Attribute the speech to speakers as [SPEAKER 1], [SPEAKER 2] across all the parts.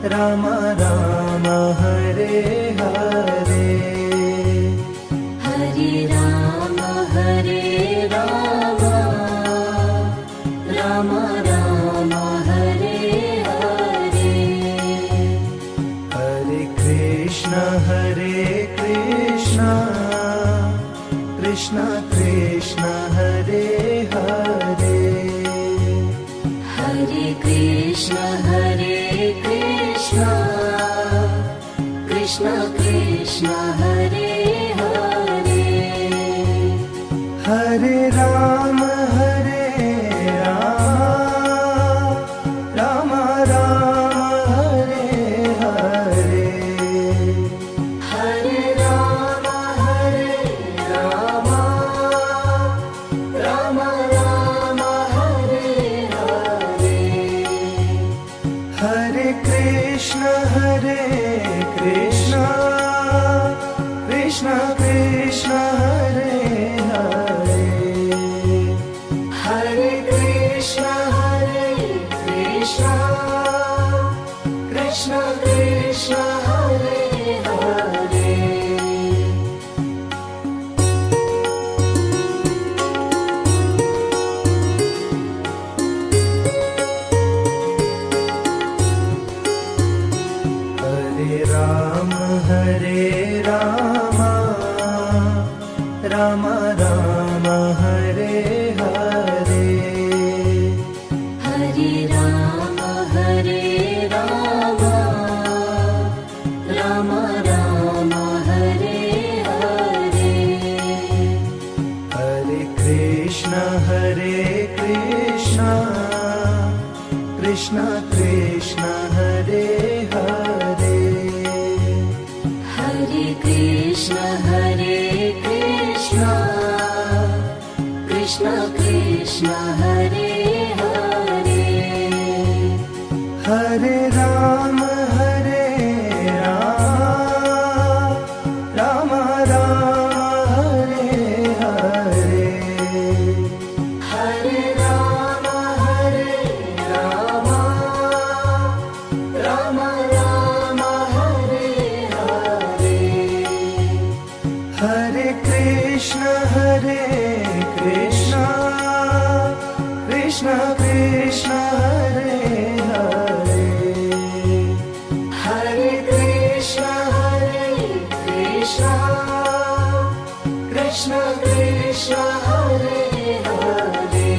[SPEAKER 1] Ram Ram Hare Hare,
[SPEAKER 2] Hare Ram Ram Ram Hare Hare.
[SPEAKER 1] Hare Krishna Krishna Krishna Hare Hare,
[SPEAKER 2] Hare Krishna Krishna Krishna Hare Hare.
[SPEAKER 1] Hare Ram Ram Ram Hare Hare,
[SPEAKER 2] Hare Ram Ram Ram Hare Hare.
[SPEAKER 1] Hare Krishna Krishna Krishna Hare Hare,
[SPEAKER 2] Hare Krishna Krishna Krishna Hare Hare.
[SPEAKER 1] Hare Ram Ram Ram Hare Hare,
[SPEAKER 2] Hare Ram Ram Ram Hare Hare.
[SPEAKER 1] Hare Krishna Krishna Krishna Hare Hare,
[SPEAKER 2] Hare Krishna Krishna Krishna Hare Hare.
[SPEAKER 1] Hare Ram Ram Ram Hare Hare,
[SPEAKER 2] Hare Ram Ram Ram Hare Hare.
[SPEAKER 1] Hare Krishna Krishna Krishna Hare Hare,
[SPEAKER 2] Hare Krishna Krishna Krishna Hare Hare.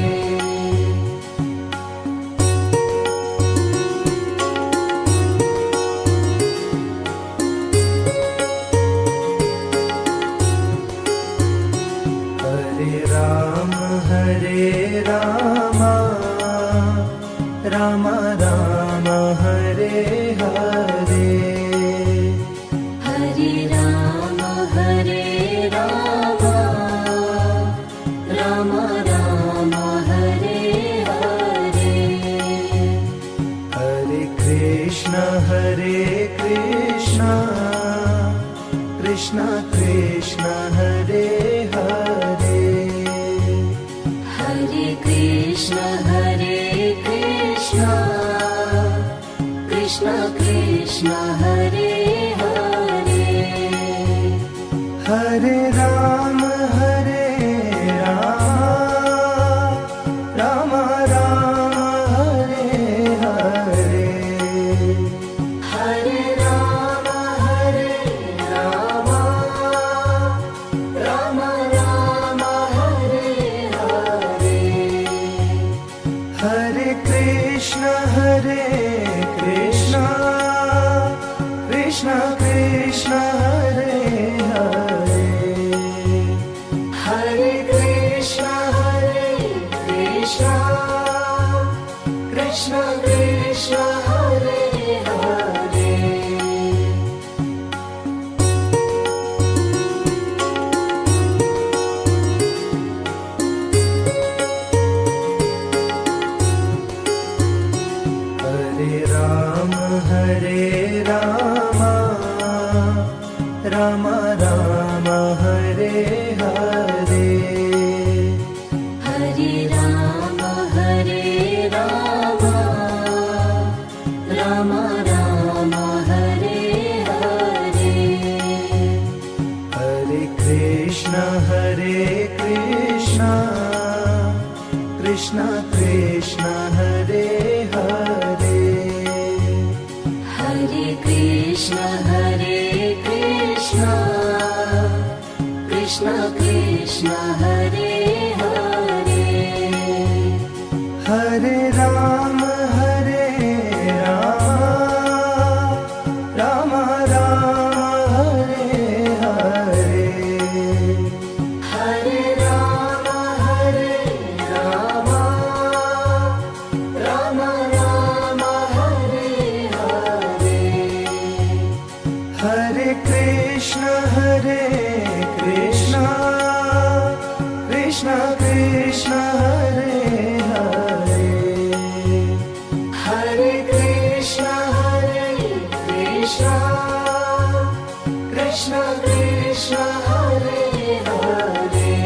[SPEAKER 1] Hare Ram Ram Ram Hare Hare,
[SPEAKER 2] Hare Ram Ram Ram Hare Hare.
[SPEAKER 1] Hare Krishna Krishna Krishna Hare Hare,
[SPEAKER 2] Hare Krishna Krishna Krishna Hare Hare.
[SPEAKER 1] Hare Ram Ram Ram Hare Hare,
[SPEAKER 2] Hare Ram Ram Ram Hare Hare.
[SPEAKER 1] Hare Krishna Krishna Krishna Hare Hare,
[SPEAKER 2] Hare Krishna Krishna Krishna Hare Hare.
[SPEAKER 1] Hare Ram Ram Ram Hare Hare,
[SPEAKER 2] Hare Ram Ram Ram Hare Hare
[SPEAKER 1] Hare Krishna Krishna Krishna Hare Hare
[SPEAKER 2] Hare Krishna Krishna Krishna Hare Hare
[SPEAKER 1] Hare Ram Ram Ram Hare Hare
[SPEAKER 2] Hare Ram Ram Ram Hare Hare
[SPEAKER 1] Hare Krishna Krishna Krishna Hare Hare
[SPEAKER 2] Hare Krishna Krishna Krishna Hare Hare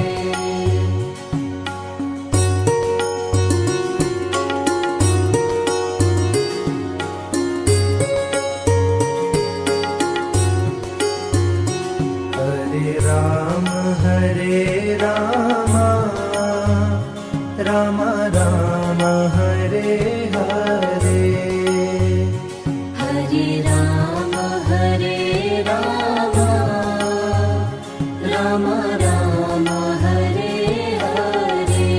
[SPEAKER 1] Hare Ram Ram Ram Hare Hare
[SPEAKER 2] Hare Ram Ram Ram Hare Hare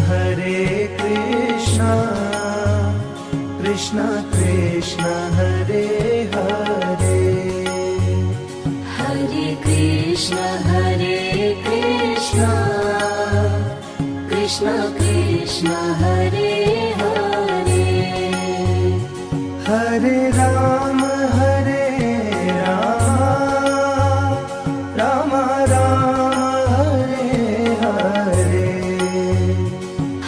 [SPEAKER 1] Hare Krishna Krishna Krishna Hare Hare
[SPEAKER 2] Hare Krishna Krishna Krishna Hare Hare
[SPEAKER 1] Hare Ram Ram Ram Hare Hare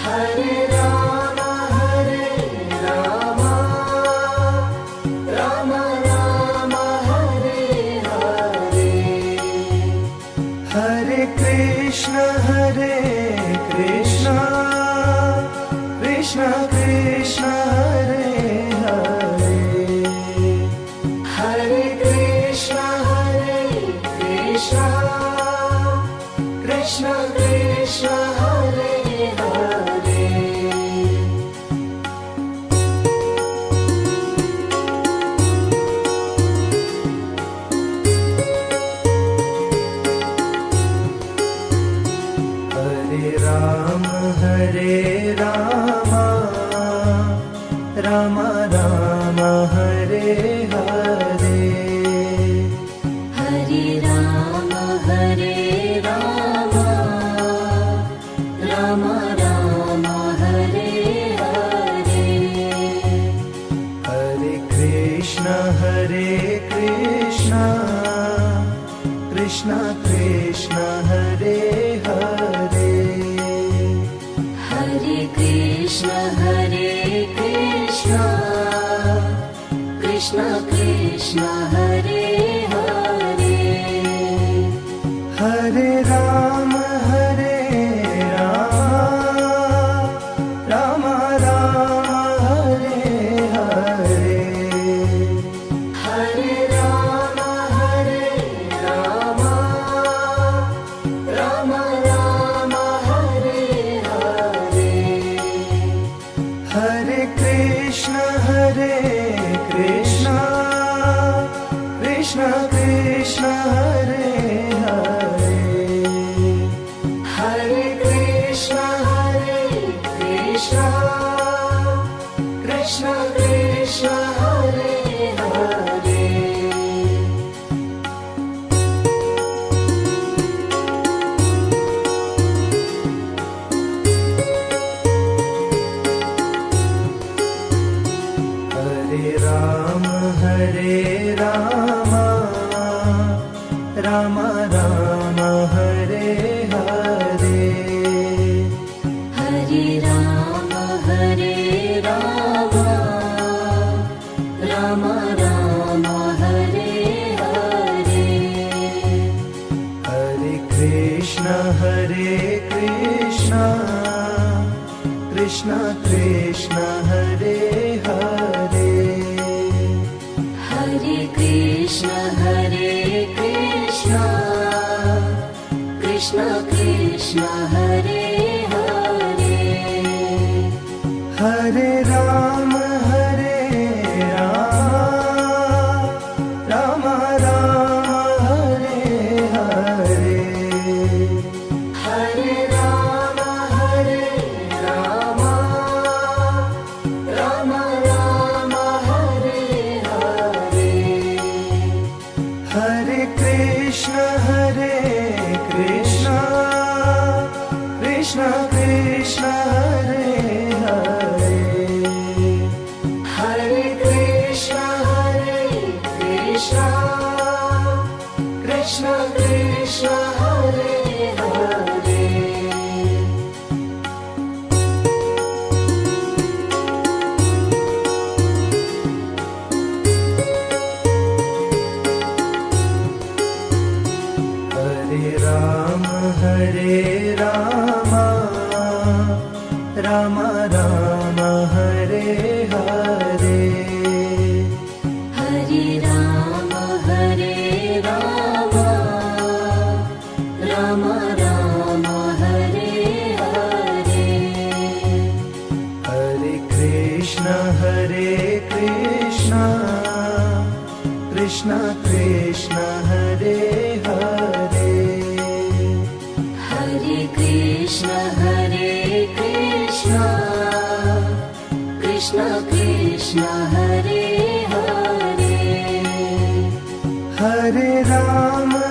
[SPEAKER 2] Hare Ram Ram Ram Hare Hare
[SPEAKER 1] Hare Krishna Krishna Krishna Hare Hare
[SPEAKER 2] Hare Krishna Krishna Krishna Hare Hare
[SPEAKER 1] Hare Ram Ram Ram Hare Hare
[SPEAKER 2] Hare Ram Ram Ram Hare Hare
[SPEAKER 1] Hare Krishna Krishna Krishna Hare Hare
[SPEAKER 2] Hare Krishna Krishna Krishna Hare Hare
[SPEAKER 1] Hare Ram Ram Ram Hare Hare
[SPEAKER 2] Hare Ram Ram Ram Hare Hare
[SPEAKER 1] Hare Krishna Krishna Krishna Hare Hare
[SPEAKER 2] Hare Krishna Krishna Krishna Hare Hare
[SPEAKER 1] Hare Ram Ram Ram Hare Hare
[SPEAKER 2] Hare Ram Ram Ram Hare Hare
[SPEAKER 1] Hare Krishna Krishna Krishna Hare Hare
[SPEAKER 2] Hare Krishna Hare Krishna Krishna Krishna Hare Hare
[SPEAKER 1] Hare Rama Rama Rama Hare Hare
[SPEAKER 2] Hare Rama Rama Rama Hare Hare
[SPEAKER 1] Hare Krishna Krishna Krishna Hare Hare
[SPEAKER 2] Hare Krishna Krishna Krishna Hare Hare
[SPEAKER 1] Hare Rama Rama Rama Hare Hare
[SPEAKER 2] Hare Rama Rama Rama Hare Hare
[SPEAKER 1] Hare Krishna Krishna Krishna Hare Hare
[SPEAKER 2] Hare Krishna Krishna Krishna Hare Hare
[SPEAKER 1] Hare Rama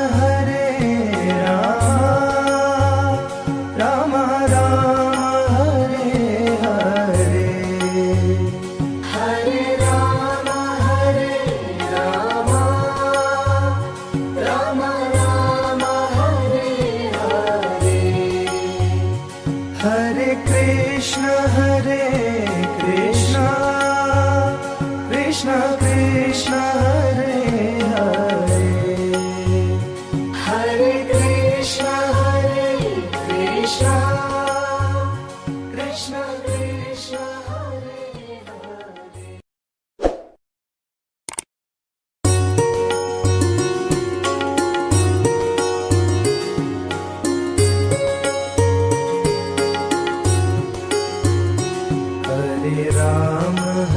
[SPEAKER 1] Rama Rama Hare Hare
[SPEAKER 2] Hare Rama Rama Rama Hare Hare
[SPEAKER 1] Hare Krishna Krishna Krishna Hare Hare
[SPEAKER 2] Hare Krishna Krishna Krishna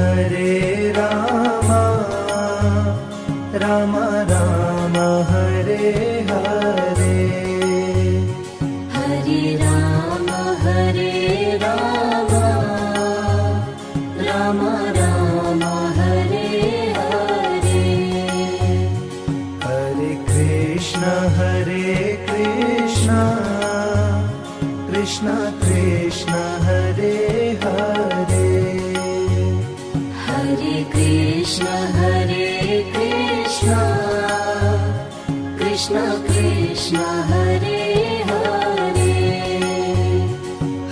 [SPEAKER 2] Hare Hare
[SPEAKER 1] Hare Rama Rama Rama Hare Hare
[SPEAKER 2] Hare Rama Rama Rama Hare Hare
[SPEAKER 1] Hare Krishna Krishna Krishna Hare Hare
[SPEAKER 2] Hare Krishna Krishna Krishna Hare Hare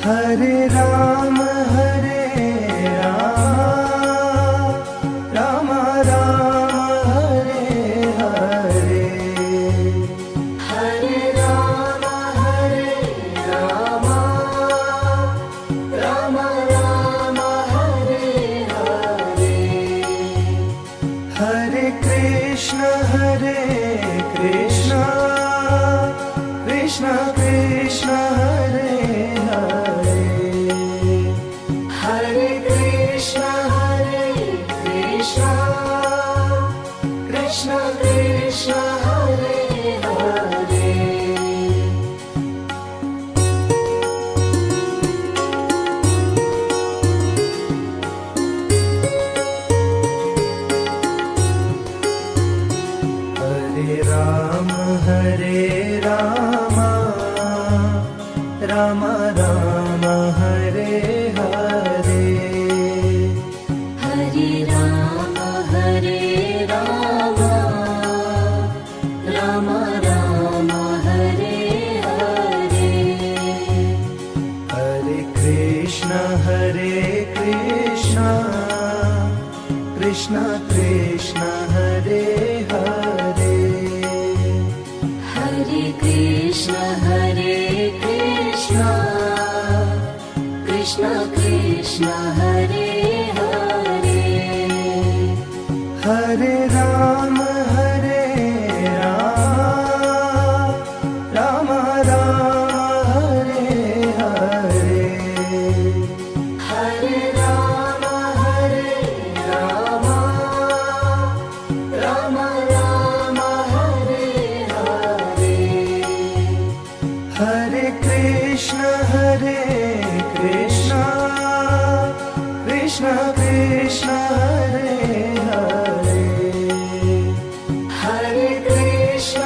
[SPEAKER 1] Hare Rama Rama Rama Hare Hare
[SPEAKER 2] Hare Rama Rama Rama Hare Hare
[SPEAKER 1] Hare Krishna Krishna Krishna Hare Hare
[SPEAKER 2] Hare Krishna Krishna Hare Hare
[SPEAKER 1] Hare Rama Rama Rama Hare Hare
[SPEAKER 2] Hare Rama Rama Rama Hare Hare
[SPEAKER 1] Hare Krishna Krishna Hare Hare
[SPEAKER 2] Hare Krishna Krishna Krishna Krishna Hare Hare
[SPEAKER 1] Hare Ram Ram Ram Hare Hare
[SPEAKER 2] Hare Ram Ram Ram Ram Hare Hare
[SPEAKER 1] Hare Krishna Krishna Krishna Hare Hare
[SPEAKER 2] Hare Krishna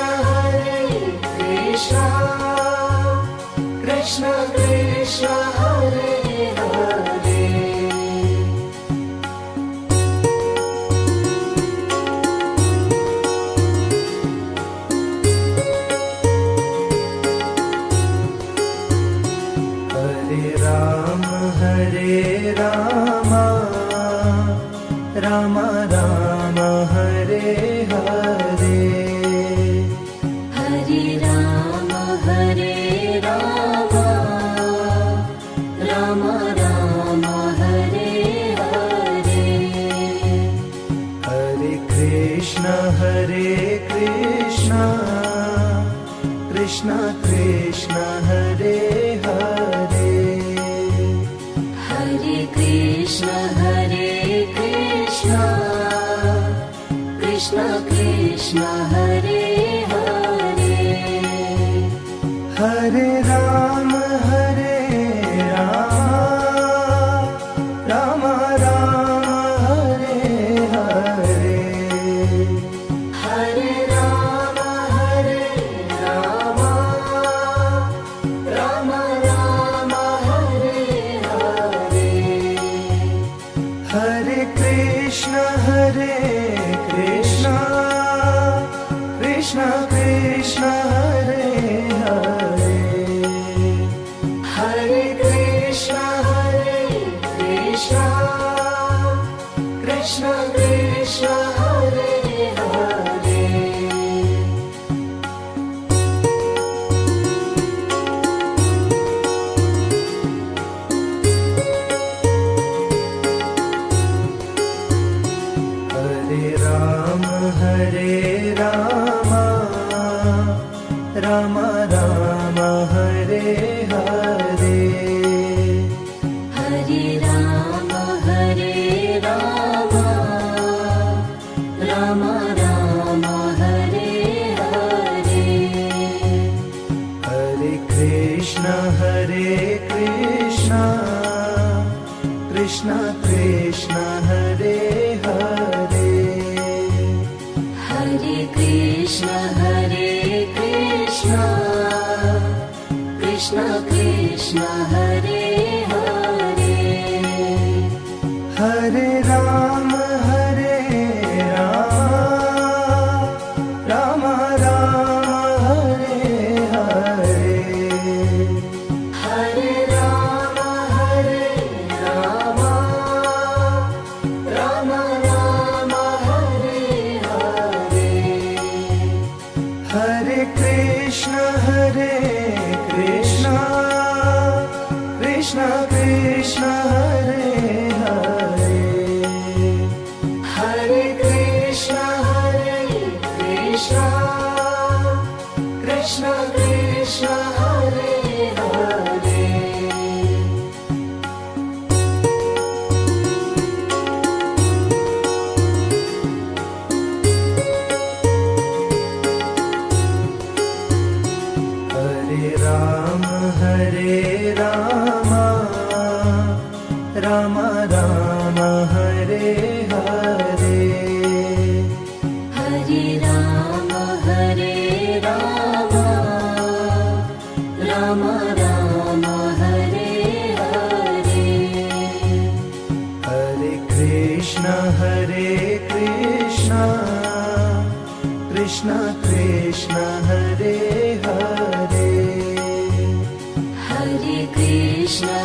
[SPEAKER 2] Krishna Krishna Hare Hare
[SPEAKER 1] Hare Ram Ram Ram Hare Hare
[SPEAKER 2] Hare Ram Ram Ram Hare Hare
[SPEAKER 1] Hare Krishna Krishna Krishna Hare Hare
[SPEAKER 2] Hare Krishna Krishna Krishna Hare Hare
[SPEAKER 1] Hare Ram Ram Ram Hare Hare
[SPEAKER 2] Hare Ram Ram Ram Hare Hare
[SPEAKER 1] Hare Krishna Krishna Krishna Hare Hare
[SPEAKER 2] Hare Krishna Krishna Krishna Hare Hare
[SPEAKER 1] Hare Ram Ram Ram Hare Hare
[SPEAKER 2] Hare Ram Ram Ram Hare Hare
[SPEAKER 1] Hare Krishna Krishna Krishna Hare Hare
[SPEAKER 2] Hare Krishna Krishna Krishna Hare Hare
[SPEAKER 1] Hare Ram Ram Ram Hare Hare
[SPEAKER 2] Hare Ram Ram Ram Hare Hare
[SPEAKER 1] Hare Krishna Krishna Krishna Hare Hare
[SPEAKER 2] Hare Krishna Krishna Krishna Hare Hare
[SPEAKER 1] Hare Ram Ram Ram Hare Hare
[SPEAKER 2] Hare Ram Ram Ram Hare Hare
[SPEAKER 1] Hare Krishna Krishna Krishna Hare Hare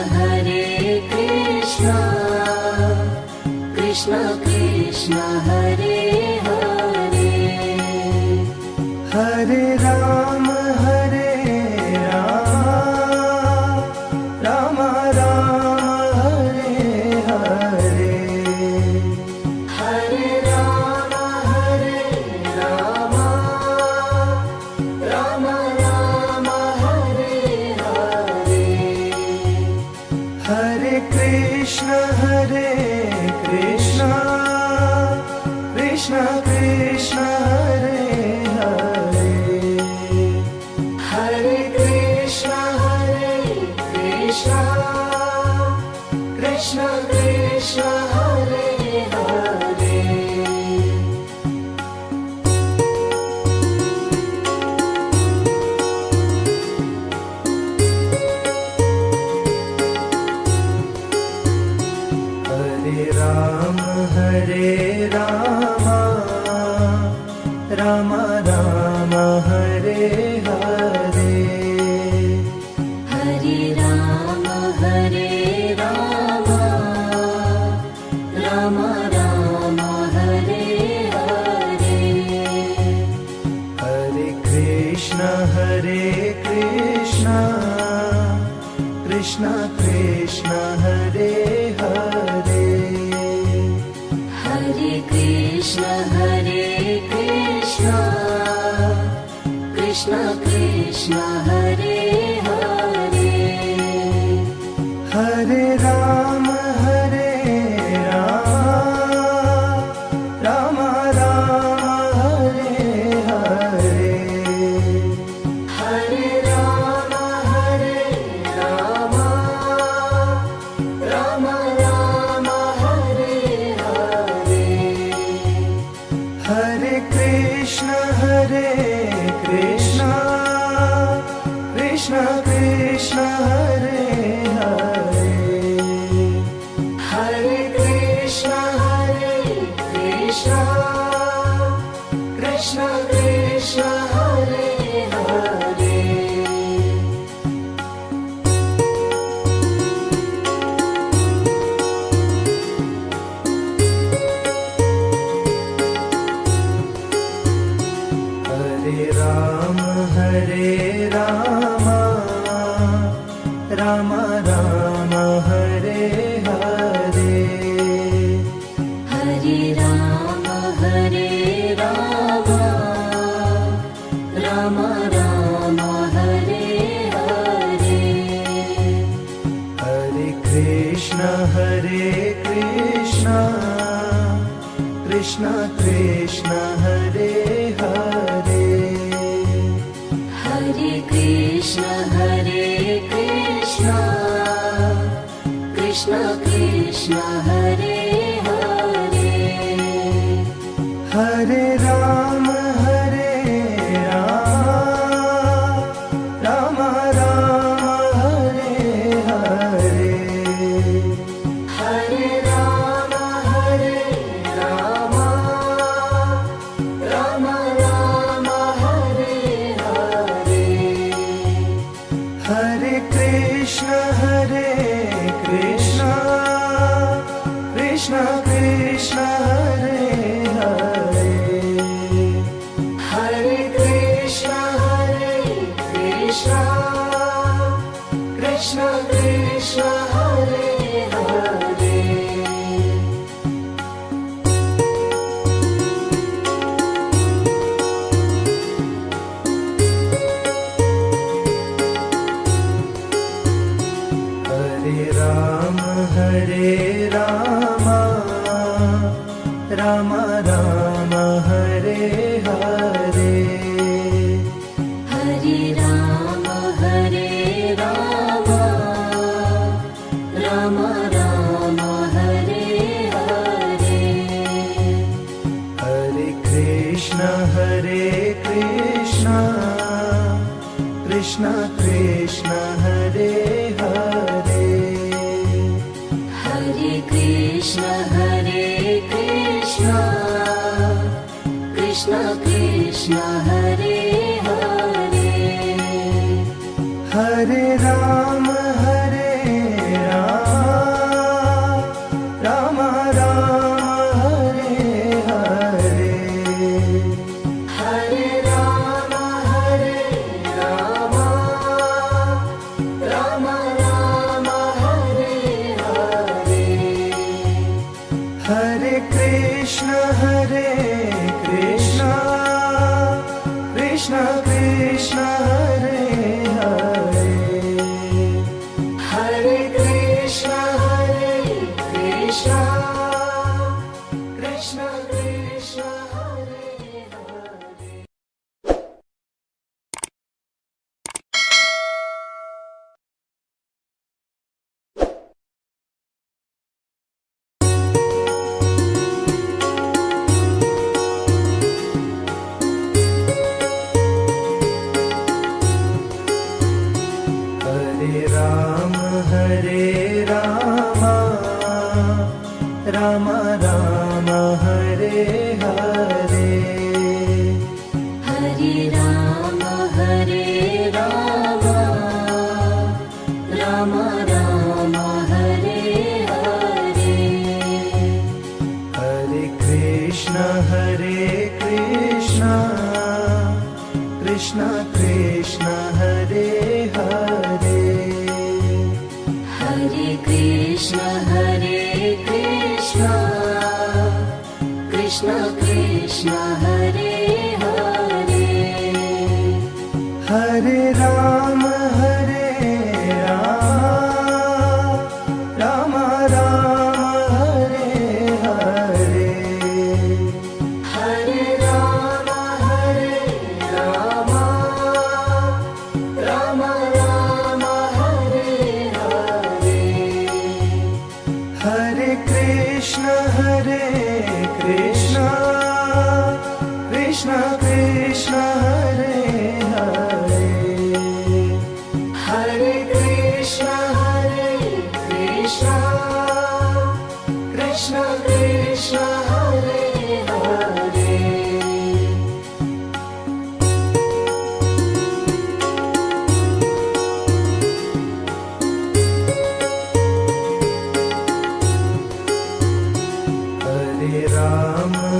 [SPEAKER 2] Hare Krishna Krishna Krishna Hare Hare
[SPEAKER 1] Hare Ram Ram Ram Hare Ram Hare Ram Ram Ram Hare Hare
[SPEAKER 2] Hare Ram Ram Ram Hare Hare
[SPEAKER 1] Hare Krishna Krishna Krishna Hare Hare
[SPEAKER 2] Hare Krishna Krishna Krishna Hare Hare
[SPEAKER 1] Hare Ram Ram Ram Hare Hare
[SPEAKER 2] Hare Ram Ram Ram Hare Hare
[SPEAKER 1] Hare Krishna Krishna Krishna Hare Hare
[SPEAKER 2] Hare Krishna Krishna Krishna Hare Hare
[SPEAKER 1] Hare Ram Ram Ram Hare Hare
[SPEAKER 2] Hare Ram Ram Ram Hare Hare
[SPEAKER 1] Hare Krishna Krishna Krishna Hare Hare
[SPEAKER 2] Hare Krishna Krishna Krishna Hare Hare
[SPEAKER 1] Hare Ram Ram Ram Hare Hare
[SPEAKER 2] Hare Ram Ram Ram Hare Hare
[SPEAKER 1] Hare Krishna Krishna Krishna Hare Hare
[SPEAKER 2] Hare Krishna Krishna Krishna Hare Hare
[SPEAKER 1] Hare Ram Ram Ram Hare Hare
[SPEAKER 2] Hare Ram Ram Ram Hare Hare
[SPEAKER 1] Hare Krishna Krishna Krishna Hare Hare
[SPEAKER 2] Hare Krishna Krishna Krishna Hare Hare
[SPEAKER 1] Hare Ram Ram Ram Hare Hare
[SPEAKER 2] Hare Ram Ram Ram Hare Hare
[SPEAKER 1] Hare Krishna Krishna Krishna Hare Hare
[SPEAKER 2] Hare Krishna Krishna Krishna Hare Hare
[SPEAKER 1] Ram Hare Hare
[SPEAKER 2] Hare Ram Ram Ram Hare Hare
[SPEAKER 1] Hare Krishna Krishna Krishna Hare Hare
[SPEAKER 2] Hare Krishna Krishna Krishna Hare Hare
[SPEAKER 1] Hare Ram Ram Ram Hare Hare
[SPEAKER 2] Hare Ram Ram Ram Hare Hare
[SPEAKER 1] Hare Krishna Krishna Krishna Hare Hare
[SPEAKER 2] Hare Krishna Krishna Krishna Hare Hare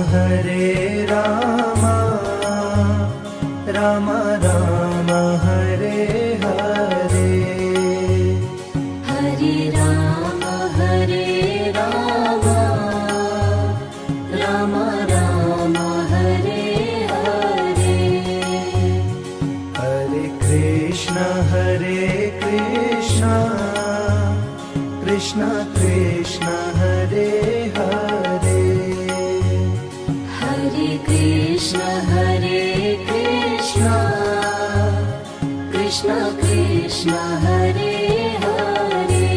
[SPEAKER 1] Hare Ram Ram Ram Hare Hare
[SPEAKER 2] Hare Ram Ram Ram Hare Hare
[SPEAKER 1] Hare Krishna Krishna Krishna Hare Hare
[SPEAKER 2] Hare Krishna Krishna Krishna Hare Hare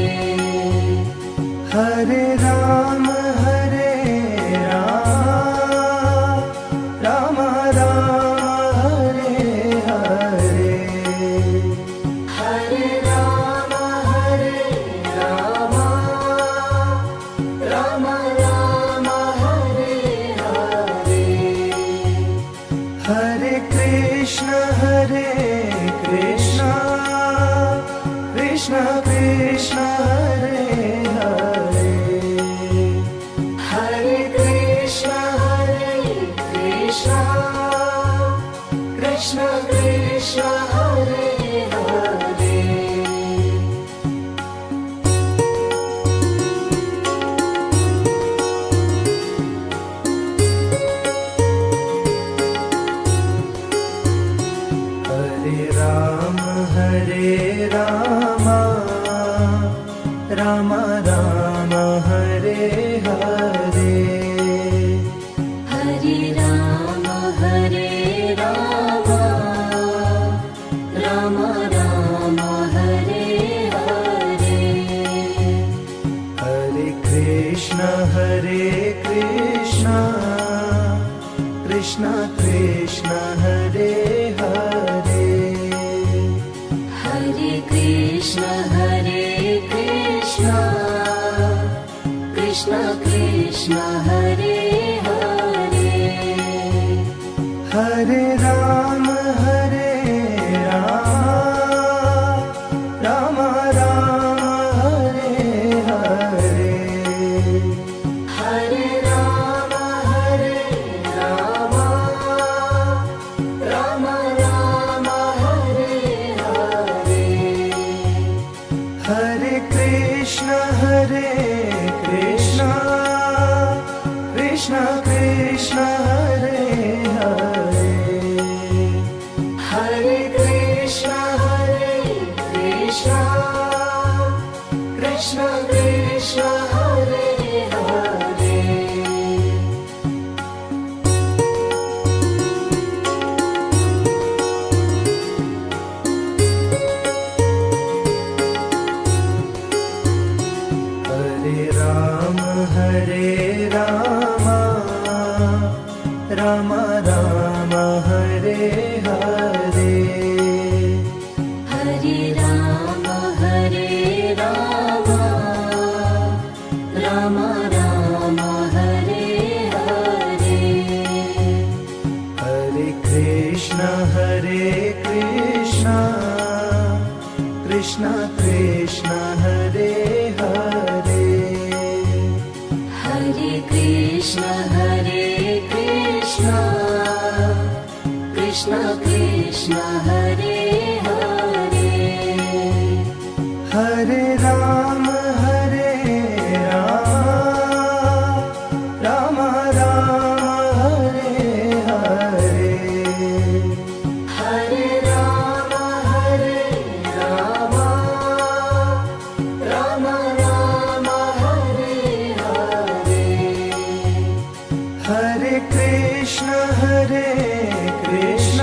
[SPEAKER 1] Hare Ram Ram Ram Hare Hare
[SPEAKER 2] Hare Ram Ram Ram Hare Hare
[SPEAKER 1] Hare Krishna Krishna Krishna Hare Hare
[SPEAKER 2] Hare Krishna Krishna Krishna Hare Hare
[SPEAKER 1] Hare Ram Ram Ram Hare Hare
[SPEAKER 2] Hare Ram Ram Ram Hare Hare
[SPEAKER 1] Hare Krishna Krishna Krishna Hare Hare
[SPEAKER 2] Hare Krishna Krishna Krishna Hare Hare
[SPEAKER 1] Hare Ram Ram Ram Hare Hare
[SPEAKER 2] Hare Ram Ram Ram Hare Hare
[SPEAKER 1] Hare Krishna Krishna Krishna Hare Hare
[SPEAKER 2] Hare Krishna Krishna Krishna Hare Hare
[SPEAKER 1] Hare Ram Ram Ram Hare Hare
[SPEAKER 2] Hare Ram Ram Ram Hare
[SPEAKER 1] Krishna Krishna Hare Hare
[SPEAKER 2] Hare Krishna Krishna Krishna Hare Hare
[SPEAKER 1] Hare Ram Ram Ram Hare Hare
[SPEAKER 2] Hare Ram Ram Ram Hare Hare
[SPEAKER 1] Hare Krishna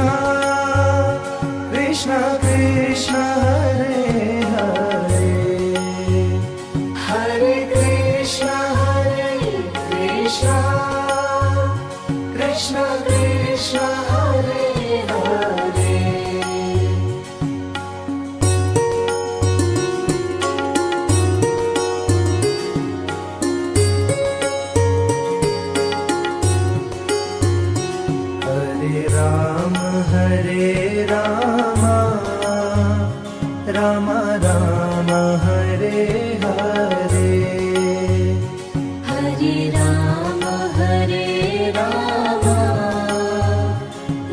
[SPEAKER 1] Krishna Krishna Hare Hare
[SPEAKER 2] Hare Krishna Krishna Krishna Hare Hare
[SPEAKER 1] Hare Ram Ram Ram Hare Hare
[SPEAKER 2] Hare Ram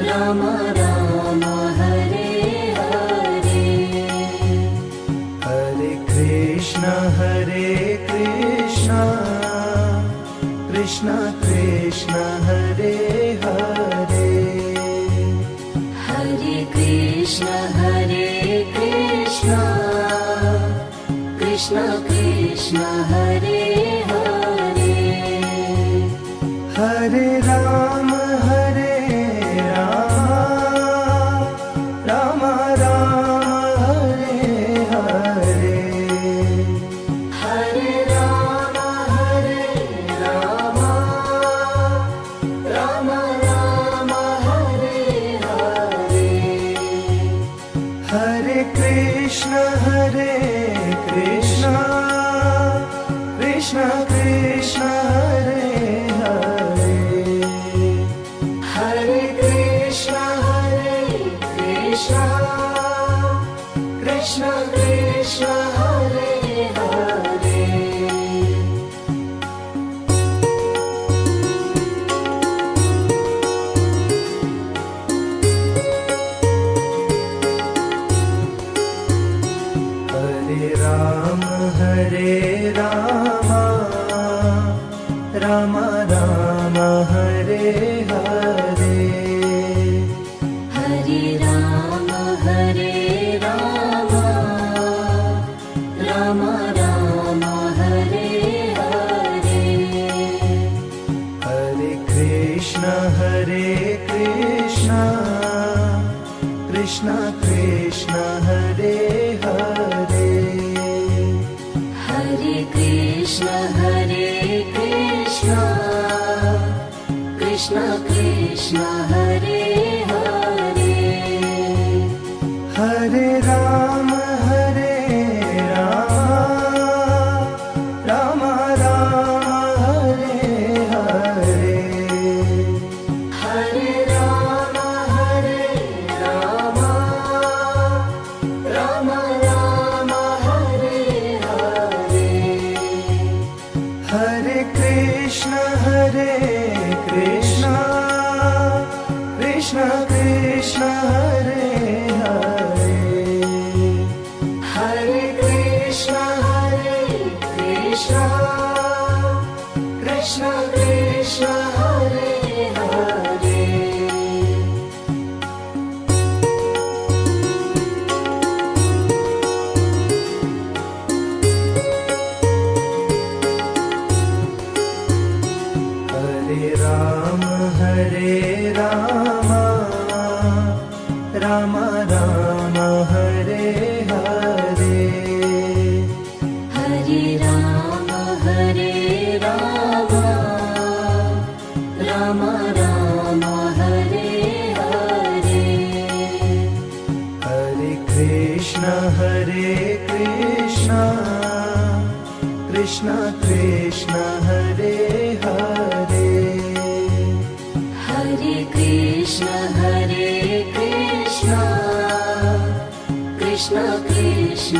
[SPEAKER 2] Ram Ram Hare Hare
[SPEAKER 1] Hare Krishna Krishna Krishna Hare Hare
[SPEAKER 2] Hare Krishna Krishna Krishna Hare Hare
[SPEAKER 1] Hare Ram Ram Ram Hare Hare
[SPEAKER 2] Hare Ram Ram Ram Hare Hare
[SPEAKER 1] Hare Krishna Krishna Krishna Hare Hare
[SPEAKER 2] Hare Krishna Krishna Krishna Hare Hare
[SPEAKER 1] Hare Ram Ram Ram Hare Hare
[SPEAKER 2] Hare Ram Ram Ram Hare Hare
[SPEAKER 1] Hare Krishna Krishna Krishna Hare Hare
[SPEAKER 2] Hare Krishna Krishna Krishna Hare Hare
[SPEAKER 1] Hare Ram Ram Ram Hare Hare
[SPEAKER 2] Hare Ram Ram Ram Hare Hare
[SPEAKER 1] Hare Krishna Krishna Krishna Hare Hare
[SPEAKER 2] Hare Krishna Krishna Krishna Hare Hare
[SPEAKER 1] Hare Ram Ram Ram Hare Hare
[SPEAKER 2] Hare Ram Ram Ram Hare Hare
[SPEAKER 1] Hare Krishna Krishna Krishna Hare Hare
[SPEAKER 2] Hare Krishna Krishna Krishna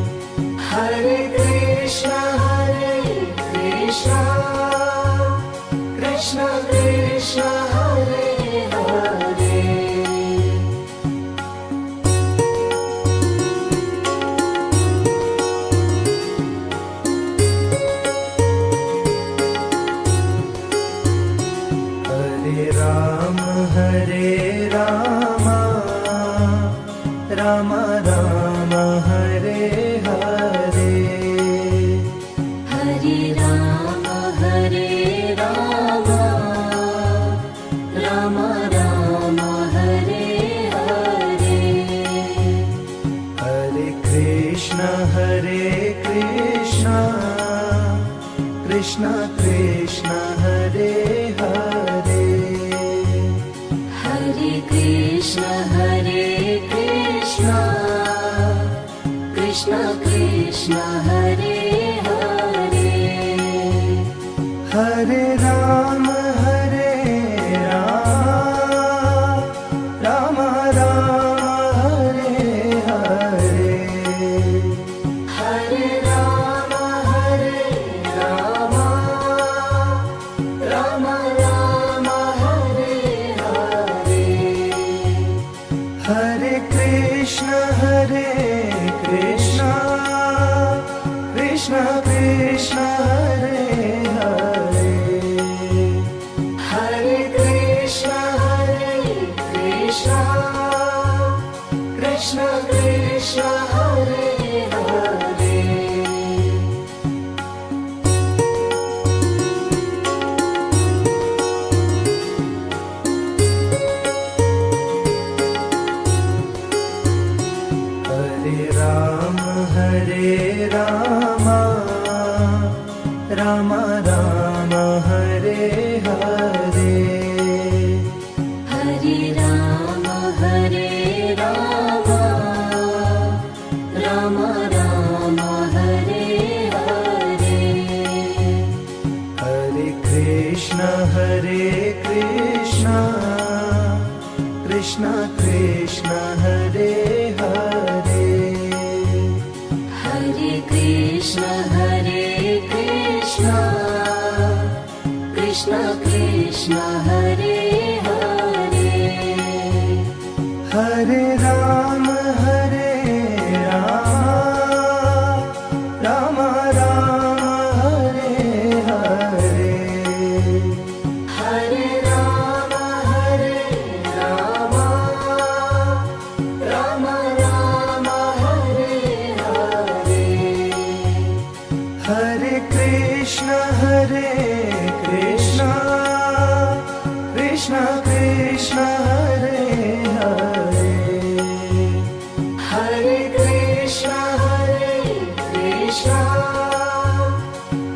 [SPEAKER 1] Hare Krishna, Krishna Krishna, Hare Hare. Hare Rama, Rama Rama, Hare Hare.
[SPEAKER 2] Hare Rama, Rama Rama, Hare Hare.
[SPEAKER 1] Hare Krishna, Krishna Krishna, Hare Hare.
[SPEAKER 2] Hare Krishna, Krishna Krishna, Hare Hare.
[SPEAKER 1] Hare Rama, Rama Rama, Hare Hare.
[SPEAKER 2] Hare Rama, Rama Rama, Hare Hare.
[SPEAKER 1] Hare Krishna, Krishna Krishna, Hare Hare. Ram Ram Hare Hare
[SPEAKER 2] Hare Ram Ram Ram Hare Hare
[SPEAKER 1] Hare Krishna Krishna Krishna Hare Hare
[SPEAKER 2] Hare Krishna Krishna Krishna Hare Hare
[SPEAKER 1] Hare Ram Ram Ram Hare Hare
[SPEAKER 2] Hare Ram Ram Ram Hare Hare
[SPEAKER 1] Hare Krishna Krishna Krishna Hare Hare
[SPEAKER 2] Hare Krishna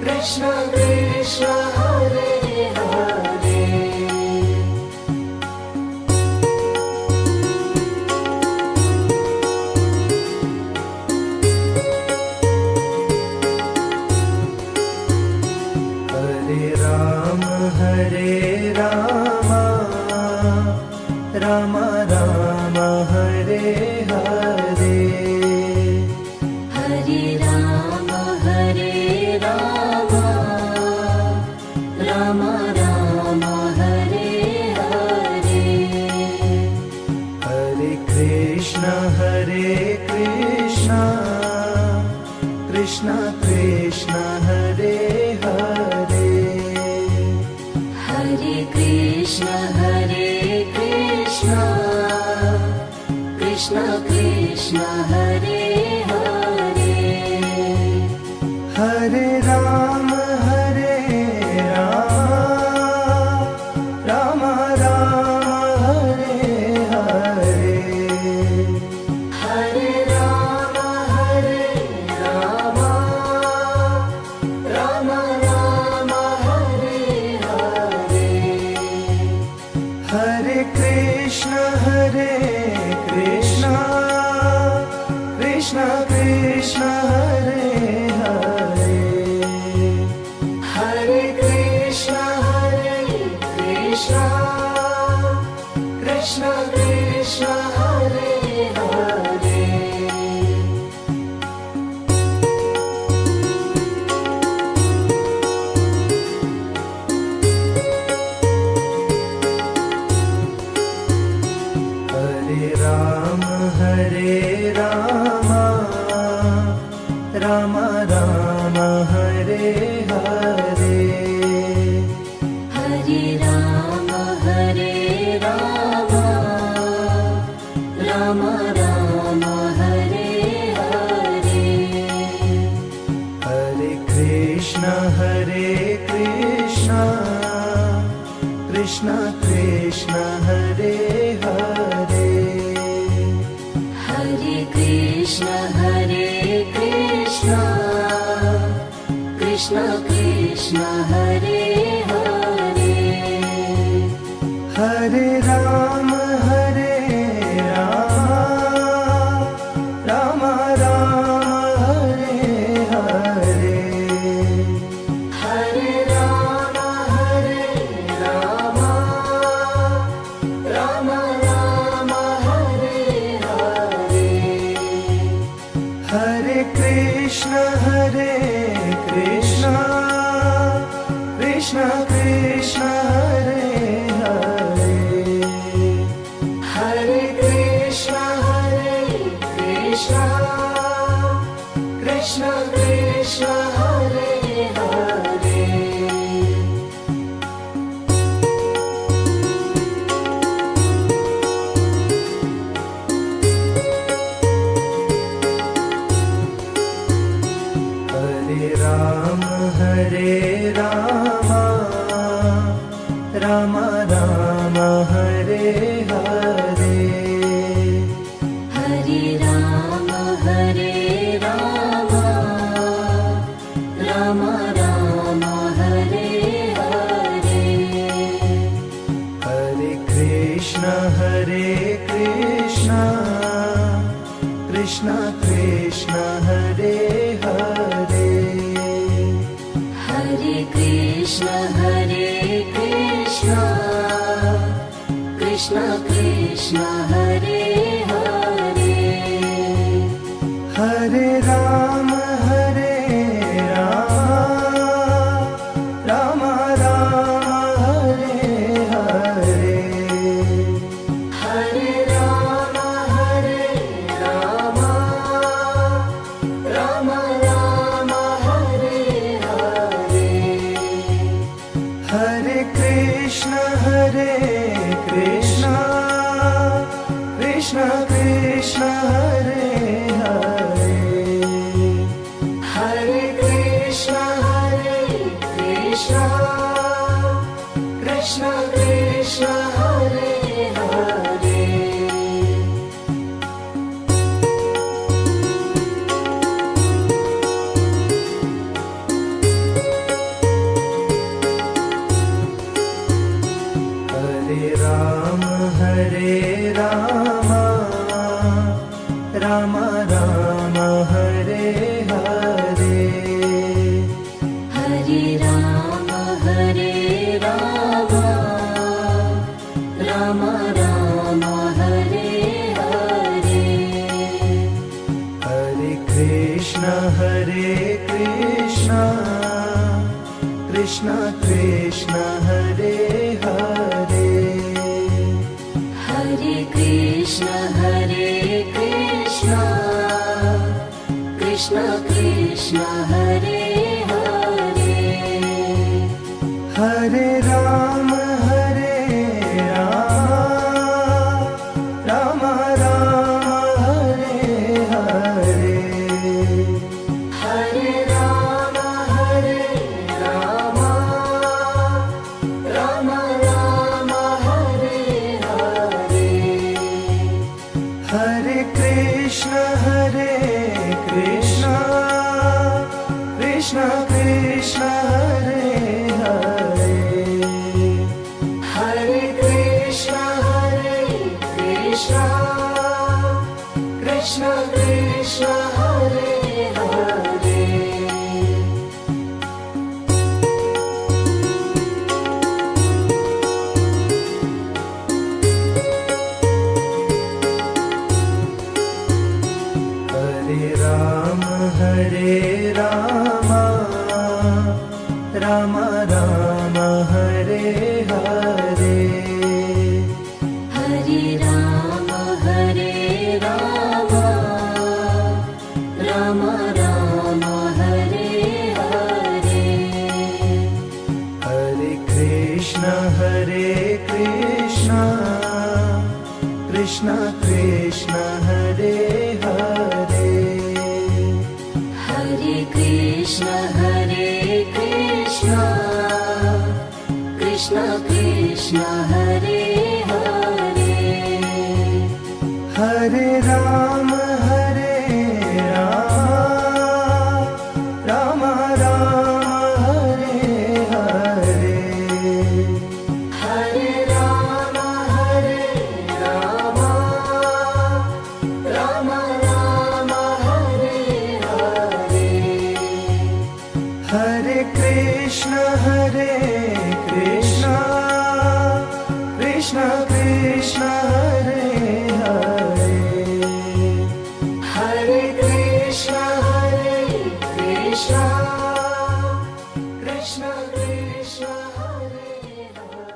[SPEAKER 2] Krishna Krishna Hare Hare
[SPEAKER 1] Hare Ram Ram Ram Hare Hare
[SPEAKER 2] Hare Ram Ram Ram Hare Hare
[SPEAKER 1] Hare Krishna Krishna Krishna Hare Hare
[SPEAKER 2] Hare Krishna Krishna Krishna Hare Hare
[SPEAKER 1] Hare Ram Ram Ram Hare Hare
[SPEAKER 2] Hare Ram Ram Ram Hare Hare
[SPEAKER 1] Hare Krishna Krishna Krishna Hare Hare
[SPEAKER 2] Hare Krishna Krishna Krishna Hare Hare
[SPEAKER 1] Hare Ram Ram Ram Hare Hare
[SPEAKER 2] Hare Ram Ram Ram Hare Hare
[SPEAKER 1] Hare Krishna Krishna Krishna Hare Hare
[SPEAKER 2] Hare Krishna Krishna Krishna Hare Hare
[SPEAKER 1] Hare Ram Ram Ram Hare Hare
[SPEAKER 2] Hare Ram Ram Ram Hare Hare
[SPEAKER 1] Hare Krishna Krishna Krishna Hare Hare
[SPEAKER 2] Hare Krishna Krishna Krishna Hare Hare
[SPEAKER 1] Hare Ram Ram Ram Hare Hare
[SPEAKER 2] Hare Ram Ram Ram Krishna Krishna Krishna Hare Hare
[SPEAKER 1] Hare Ram Rama Rama Hare Hare
[SPEAKER 2] Hare Rama Rama Rama Hare Hare
[SPEAKER 1] Hare Krishna Krishna Krishna Hare Hare
[SPEAKER 2] Hare Krishna Krishna Krishna Hare Hare
[SPEAKER 1] Hare Rama Rama Rama Hare Hare
[SPEAKER 2] Hare Rama Rama Rama Hare Hare
[SPEAKER 1] Hare Krishna Krishna Krishna Hare Hare
[SPEAKER 2] Hare Krishna Krishna Krishna Hare Hare
[SPEAKER 1] Hare Rama Rama Rama Hare Hare
[SPEAKER 2] Hare Rama Rama Rama Hare Hare
[SPEAKER 1] Hare Krishna Krishna Krishna Hare Hare
[SPEAKER 2] Hare Krishna Krishna Krishna Hare Hare
[SPEAKER 1] Hare Rama Rama Rama Hare Hare
[SPEAKER 2] Hare Rama Rama Rama Hare Hare
[SPEAKER 1] Hare Krishna Krishna Krishna Hare Hare
[SPEAKER 2] Hare Krishna Krishna Krishna Hare Hare
[SPEAKER 1] Hare Rama Rama Rama Hare Hare
[SPEAKER 2] Hare Rama Rama Rama Hare Hare
[SPEAKER 1] Hare Krishna Krishna Krishna Hare Hare
[SPEAKER 2] Hare Krishna Krishna Krishna Hare Hare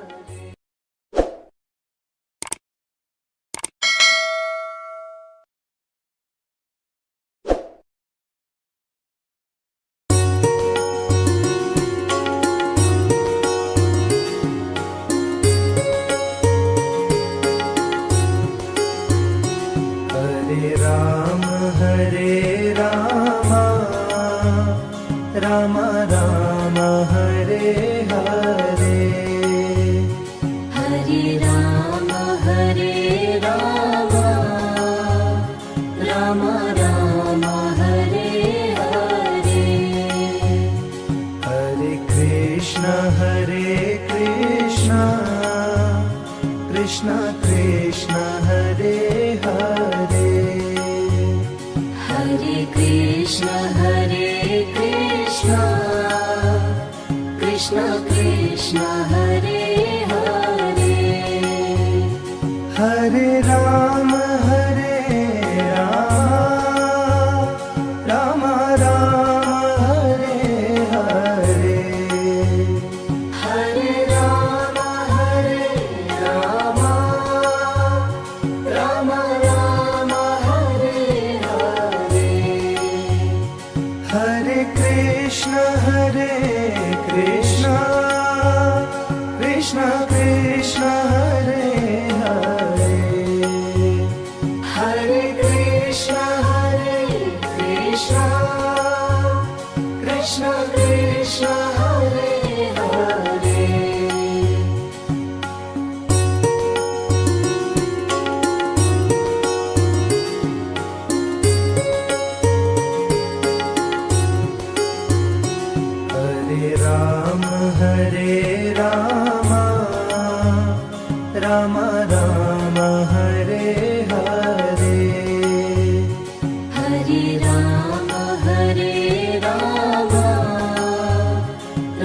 [SPEAKER 1] Hare Rama Rama Rama Hare Hare
[SPEAKER 2] Hare Rama Rama Rama Hare Hare
[SPEAKER 1] Hare Krishna Krishna Krishna Hare Hare
[SPEAKER 2] Hare Krishna Krishna Krishna Hare Hare
[SPEAKER 1] Hare Rama Rama Rama Hare Hare
[SPEAKER 2] Hare Rama Rama Rama Hare Hare
[SPEAKER 1] Hare Krishna Krishna Krishna Hare Hare
[SPEAKER 2] Hare Krishna Krishna Krishna Hare Hare
[SPEAKER 1] Hare Rama Rama Rama Hare Hare
[SPEAKER 2] Hare Rama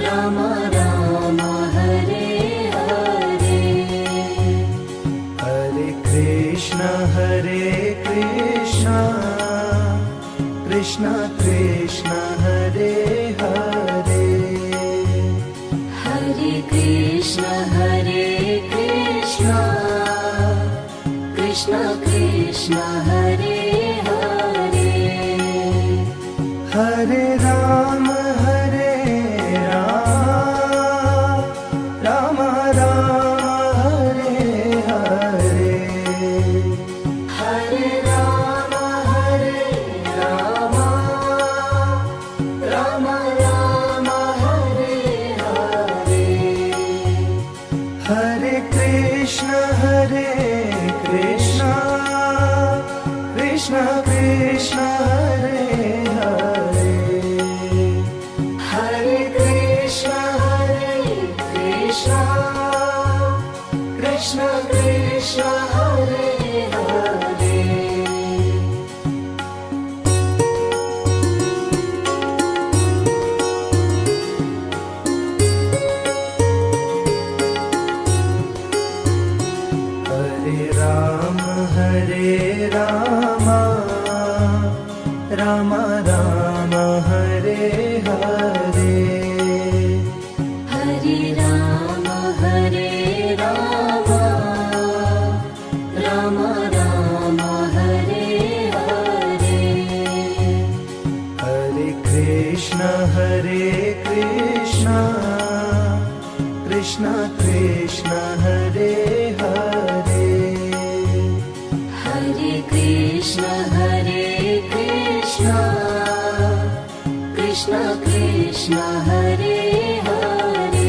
[SPEAKER 2] Rama Rama Hare Hare
[SPEAKER 1] Hare Krishna Krishna Krishna Hare Hare
[SPEAKER 2] Hare Krishna Krishna Krishna Hare Hare
[SPEAKER 1] Hare Rama Rama Rama Hare Hare
[SPEAKER 2] Hare Rama Rama Rama Hare Hare
[SPEAKER 1] Hare Krishna Krishna Krishna Hare Hare
[SPEAKER 2] Hare Krishna Krishna Krishna Hare Hare
[SPEAKER 1] Hare Rama Rama Rama Hare Hare
[SPEAKER 2] Hare Rama Rama Rama Hare Hare
[SPEAKER 1] Hare Krishna Krishna Krishna Hare Hare
[SPEAKER 2] Hare Krishna Krishna Krishna Hare Hare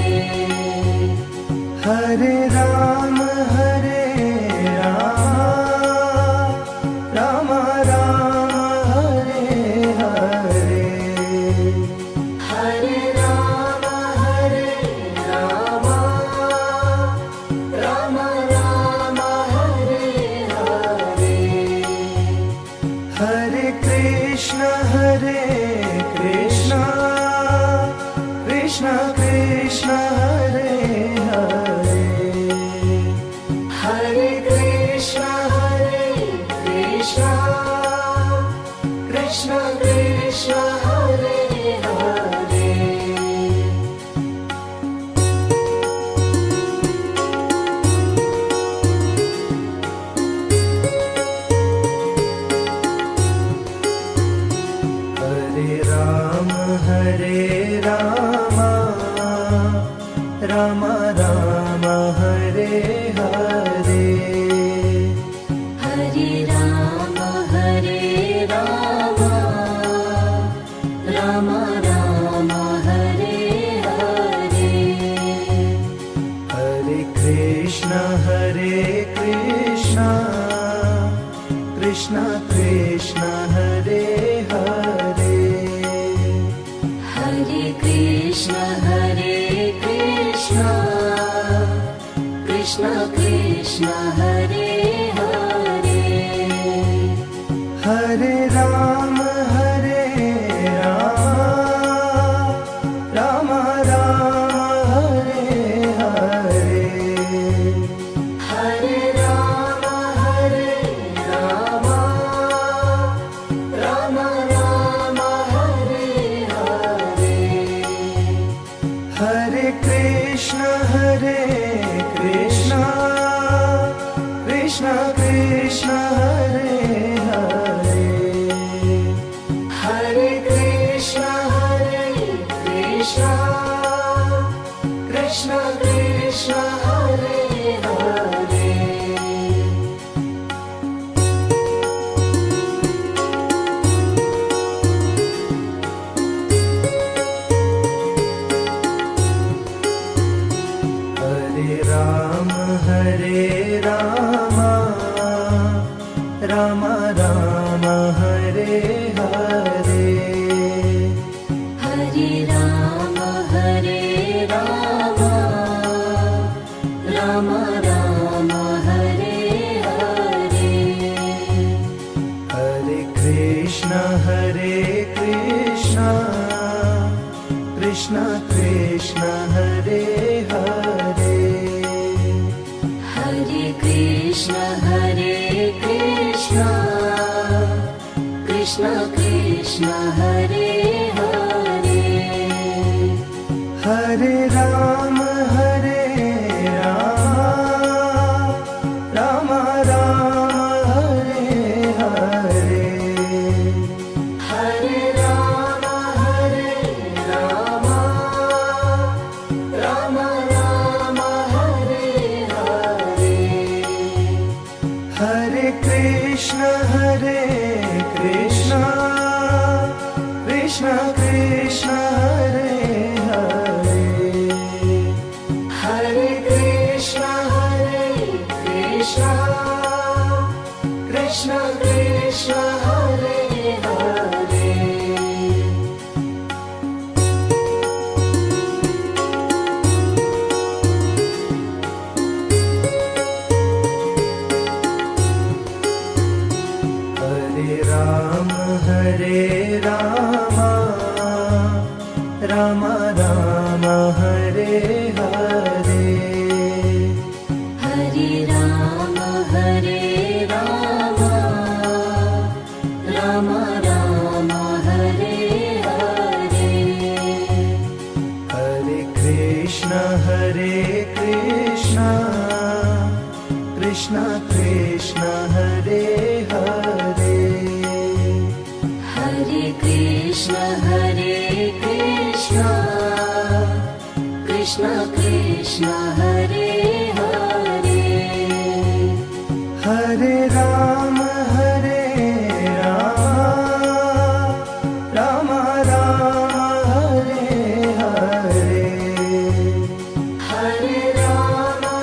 [SPEAKER 1] Hare Rama Rama Rama Hare Hare
[SPEAKER 2] Hare Rama Rama Rama Hare Hare
[SPEAKER 1] Hare Krishna Krishna Krishna Hare Hare
[SPEAKER 2] Hare Krishna Krishna Krishna Hare Hare
[SPEAKER 1] Hare Rama Rama Rama Hare Hare
[SPEAKER 2] Hare Rama Rama Rama Hare Hare
[SPEAKER 1] Hare Krishna Krishna Krishna Hare Hare
[SPEAKER 2] Hare Krishna Krishna Krishna Hare Hare
[SPEAKER 1] Hare Rama Rama Hare Krishna, Krishna Krishna, Hare Hare,
[SPEAKER 2] Hare Krishna, Krishna Krishna, Hare Hare.
[SPEAKER 1] Hare Rama, Rama Rama, Hare Hare,
[SPEAKER 2] Hare Rama, Rama Rama, Hare Hare.
[SPEAKER 1] Hare Krishna, Krishna Krishna, Hare Hare,
[SPEAKER 2] Hare Krishna, Krishna Krishna, Hare Hare.
[SPEAKER 1] Hare Rama, Rama Rama, Hare Hare,
[SPEAKER 2] Hare Rama, Rama Rama, Hare Hare.
[SPEAKER 1] Hare Krishna, Krishna Krishna, Hare Hare,
[SPEAKER 2] Hare Krishna, Krishna Krishna, Hare Hare.
[SPEAKER 1] Hare Rama, Rama Rama, Hare Hare,
[SPEAKER 2] Hare Rama, Rama Rama, Hare Hare.
[SPEAKER 1] Hare Krishna, Krishna Krishna, Hare Hare,
[SPEAKER 2] Hare Krishna, Krishna Krishna, Hare Hare.
[SPEAKER 1] Hare Rama, Rama Rama, Hare Hare,
[SPEAKER 2] Hare Rama,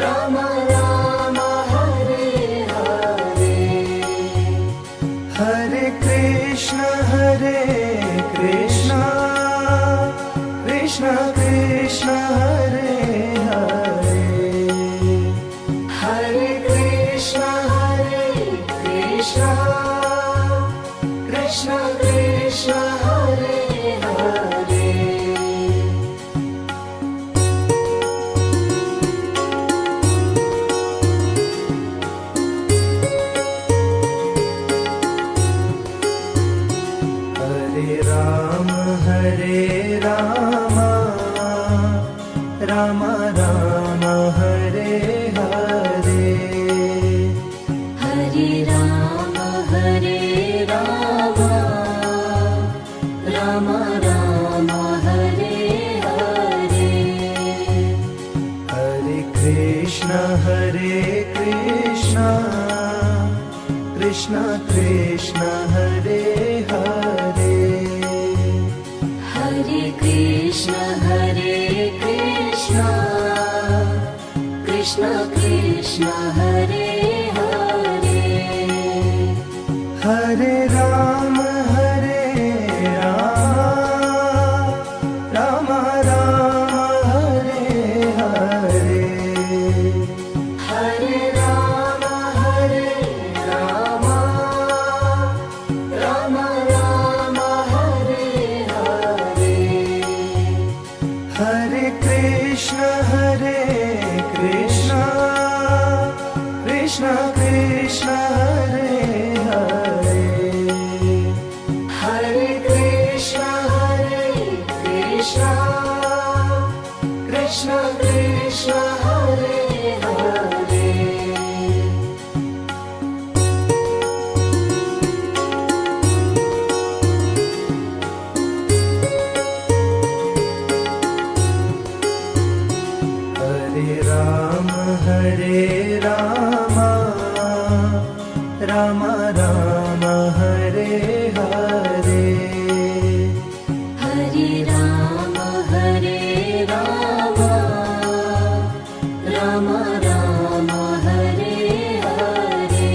[SPEAKER 2] Rama Rama, Hare Hare.
[SPEAKER 1] Hare Krishna, Krishna Krishna, Hare Hare,
[SPEAKER 2] Hare Krishna, Krishna Krishna, Hare Hare.
[SPEAKER 1] Hare Rama, Rama Rama, Hare Hare,
[SPEAKER 2] Hare Rama, Rama Rama, Hare Hare.
[SPEAKER 1] Hare Krishna, Krishna Krishna, Hare Hare,
[SPEAKER 2] Hare Krishna, Krishna Krishna, Hare Hare.
[SPEAKER 1] Hare Rama, Rama Rama, Hare Hare,
[SPEAKER 2] Hare Rama, Rama Rama, Hare Hare.
[SPEAKER 1] Hare Krishna, Krishna Krishna, Hare Hare,
[SPEAKER 2] Krishna Krishna Hare Hare
[SPEAKER 1] Hare Rama Rama Rama Hare Hare
[SPEAKER 2] Hare Rama Rama Rama Hare Hare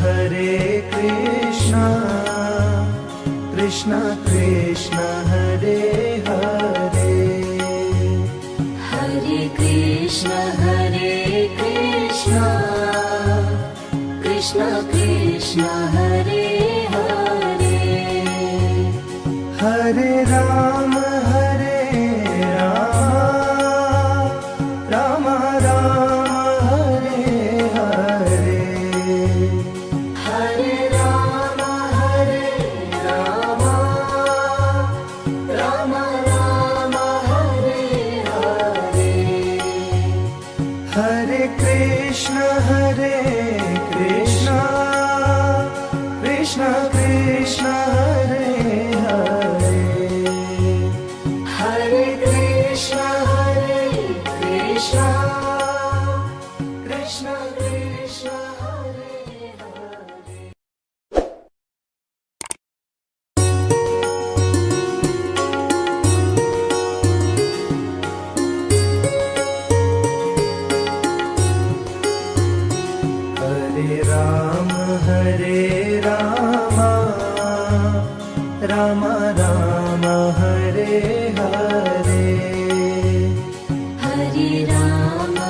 [SPEAKER 1] Hare Krishna Krishna Krishna Hare Hare
[SPEAKER 2] Hare Krishna Krishna Krishna Hare Hare
[SPEAKER 1] Hare Rama Rama Rama Hare Hare
[SPEAKER 2] Hare Rama Rama Rama Hare Hare
[SPEAKER 1] Hare Krishna Krishna Krishna Hare Hare
[SPEAKER 2] Hare Krishna Krishna Krishna Hare Hare
[SPEAKER 1] Hare Rama Rama Rama Hare Hare
[SPEAKER 2] Hare Rama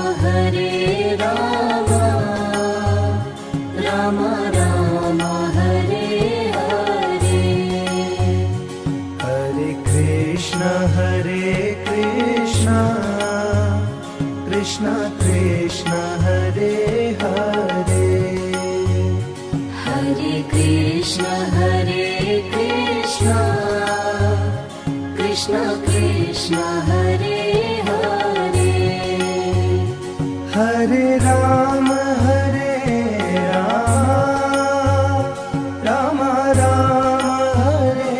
[SPEAKER 2] Rama Rama Hare Hare
[SPEAKER 1] Hare Krishna Krishna Krishna Hare Hare
[SPEAKER 2] Hare Krishna Krishna Krishna Hare Hare
[SPEAKER 1] Hare Rama Rama Rama Hare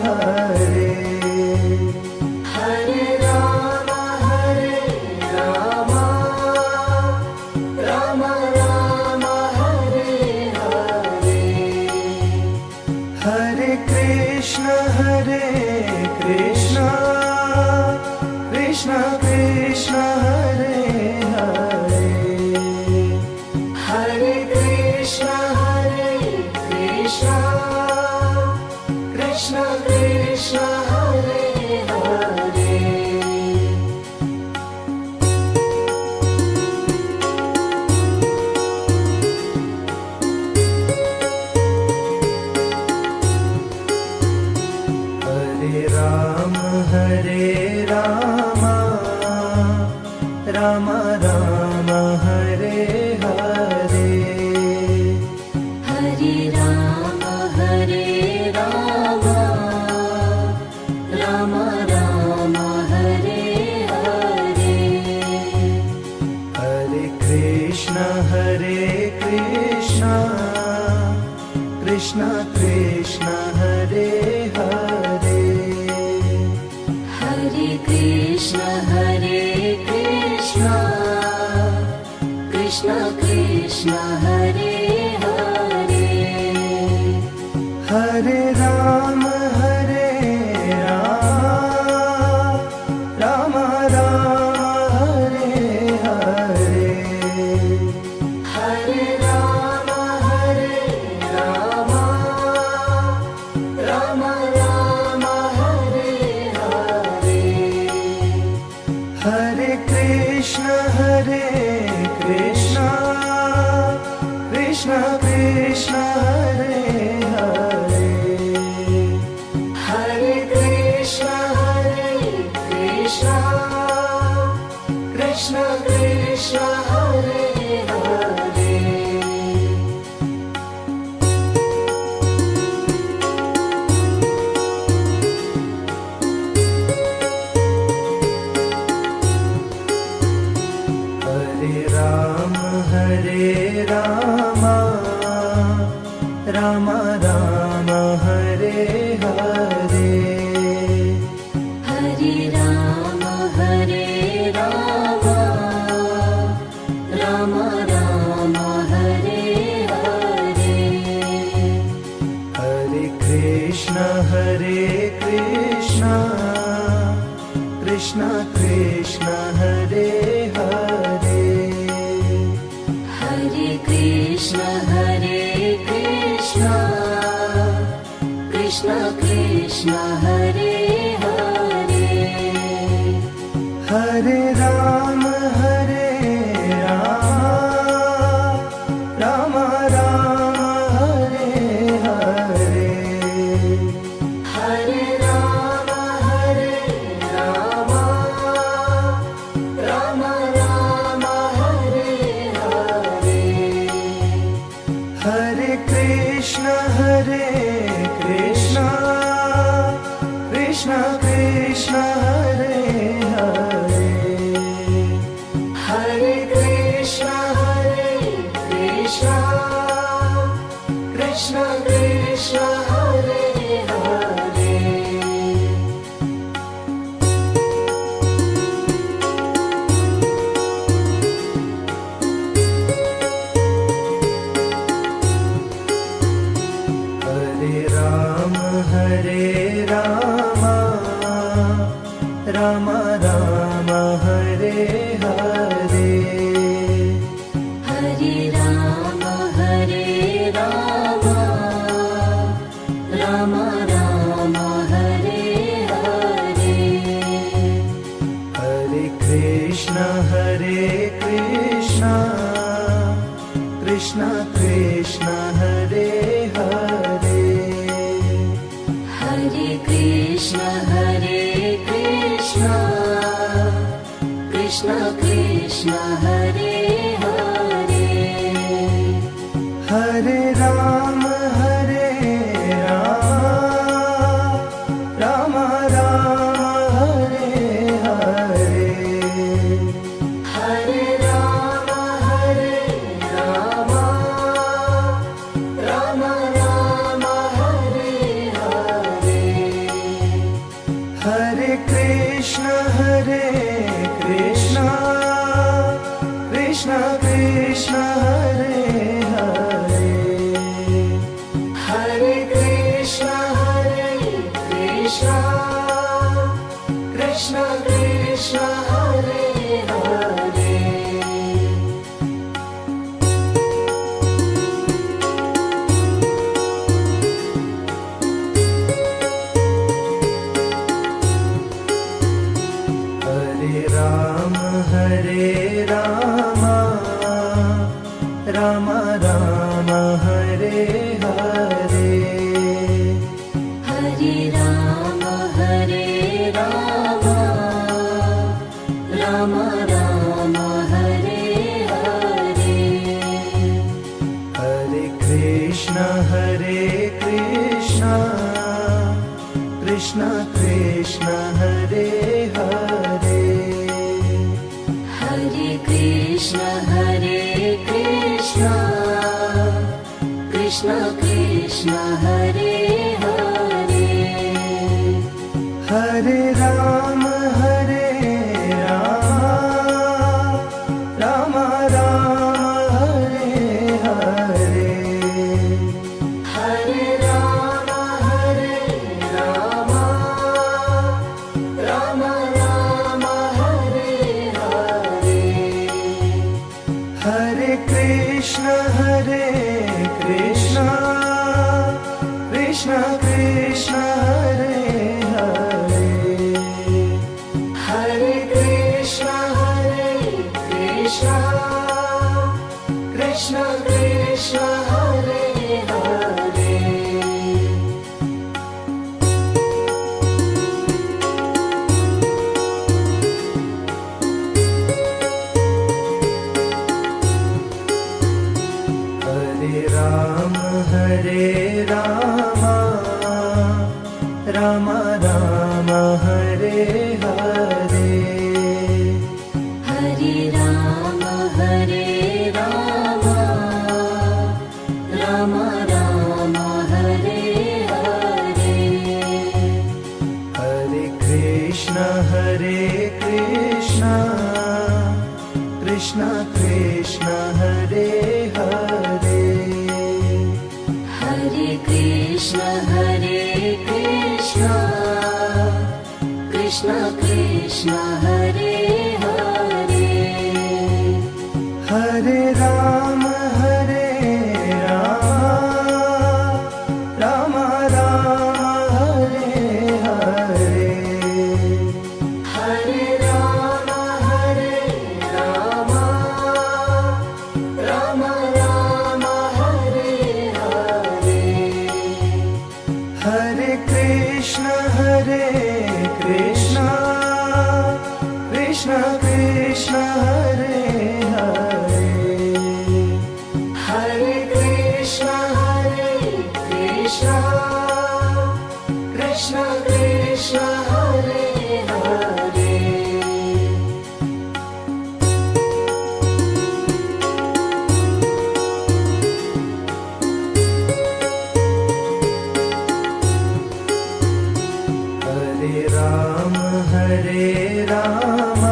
[SPEAKER 1] Hare
[SPEAKER 2] Hare Rama Rama Rama Hare Hare
[SPEAKER 1] Hare Krishna Krishna Krishna Hare Hare
[SPEAKER 2] Hare Krishna Krishna Krishna Hare Hare
[SPEAKER 1] Hare Rama Rama Rama Hare Hare
[SPEAKER 2] Hare Rama Rama Rama Hare Hare
[SPEAKER 1] Hare Krishna Krishna Krishna Hare Hare
[SPEAKER 2] Hare Krishna Krishna Krishna Hare Hare
[SPEAKER 1] Hare Rama Rama Rama Hare Hare
[SPEAKER 2] Hare Rama Rama Rama Hare Hare
[SPEAKER 1] Hare Krishna Krishna Krishna Hare Hare
[SPEAKER 2] Hare Krishna Krishna Krishna Hare Hare
[SPEAKER 1] Krishna Krishna Krishna Hare Hare
[SPEAKER 2] Hare Krishna Krishna Krishna Hare Hare
[SPEAKER 1] Hare Ram Ram Ram Hare Hare
[SPEAKER 2] Hare Ram Ram Ram Hare Hare
[SPEAKER 1] Hare Krishna Krishna Krishna Hare Hare
[SPEAKER 2] Hare Krishna Krishna Krishna Hare Hare
[SPEAKER 1] Hare Ram Ram Ram Hare Hare
[SPEAKER 2] Hare Ram Ram Ram Hare Hare
[SPEAKER 1] Hare Krishna Krishna Krishna Hare Hare
[SPEAKER 2] Hare Krishna Krishna Krishna Hare Hare
[SPEAKER 1] Hare Ram Ram Ram Hare Hare
[SPEAKER 2] Hare Ram Ram Ram Hare Hare
[SPEAKER 1] Hare Krishna Krishna Krishna Hare Hare
[SPEAKER 2] Hare Krishna Krishna Krishna Hare Hare
[SPEAKER 1] Hare Ram Ram Ram Hare Hare
[SPEAKER 2] Hare Ram Ram Ram Hare Hare
[SPEAKER 1] Hare Krishna Krishna Krishna Hare Hare
[SPEAKER 2] Hare Krishna Krishna Krishna Hare Hare
[SPEAKER 1] Hare Ram Ram Ram Hare Hare
[SPEAKER 2] Hare Ram Ram Ram Hare Hare
[SPEAKER 1] Hare Krishna Krishna Krishna Hare Hare
[SPEAKER 2] Hare Krishna Krishna Krishna Hare Hare
[SPEAKER 1] Hare Ram Ram Ram Hare Hare
[SPEAKER 2] Hare Ram Ram Ram Hare Hare
[SPEAKER 1] Hare Krishna Krishna Krishna Hare Hare
[SPEAKER 2] Hare Krishna Krishna Krishna Hare Hare
[SPEAKER 1] Hare Ram Ram Ram Hare Hare
[SPEAKER 2] Hare Ram Ram Ram Ram Hare Hare
[SPEAKER 1] Hare Krishna Krishna Krishna Hare Hare
[SPEAKER 2] Hare Krishna Krishna Krishna Hare Hare
[SPEAKER 1] Hare Ram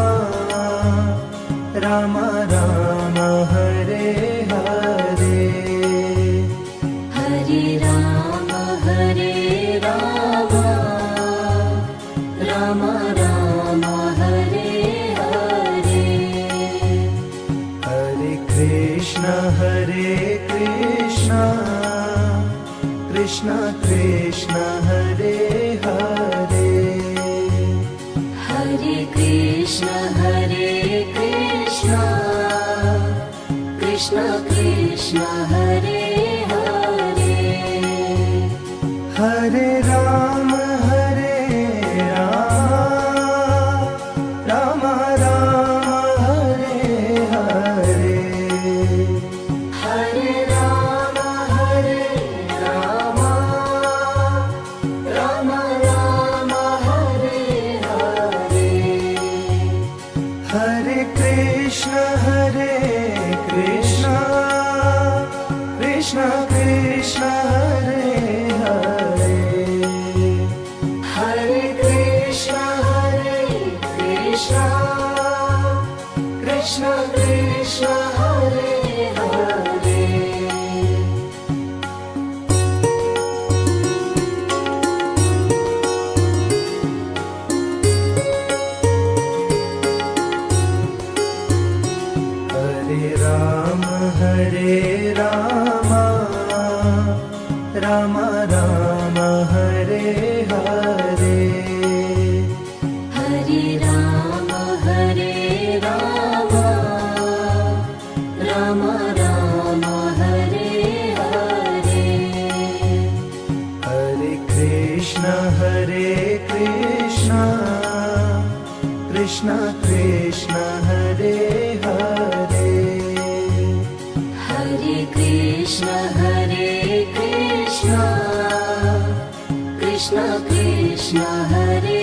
[SPEAKER 1] Ram Ram Hare Hare
[SPEAKER 2] Hare Ram Ram Ram Hare Hare
[SPEAKER 1] Hare Krishna Krishna Krishna Hare Hare
[SPEAKER 2] Hare Krishna Krishna Krishna Hare Hare
[SPEAKER 1] Hare Ram Ram Ram Hare Hare
[SPEAKER 2] Hare Ram Ram Ram Hare Hare
[SPEAKER 1] Hare Krishna Krishna Krishna Hare Hare
[SPEAKER 2] Hare Krishna Krishna Krishna Hare Hare
[SPEAKER 1] Hare Ram Ram Ram Hare Hare
[SPEAKER 2] Hare Ram Ram Ram Hare Hare
[SPEAKER 1] Hare Krishna Krishna Krishna Hare Hare
[SPEAKER 2] Hare Krishna Krishna Krishna Hare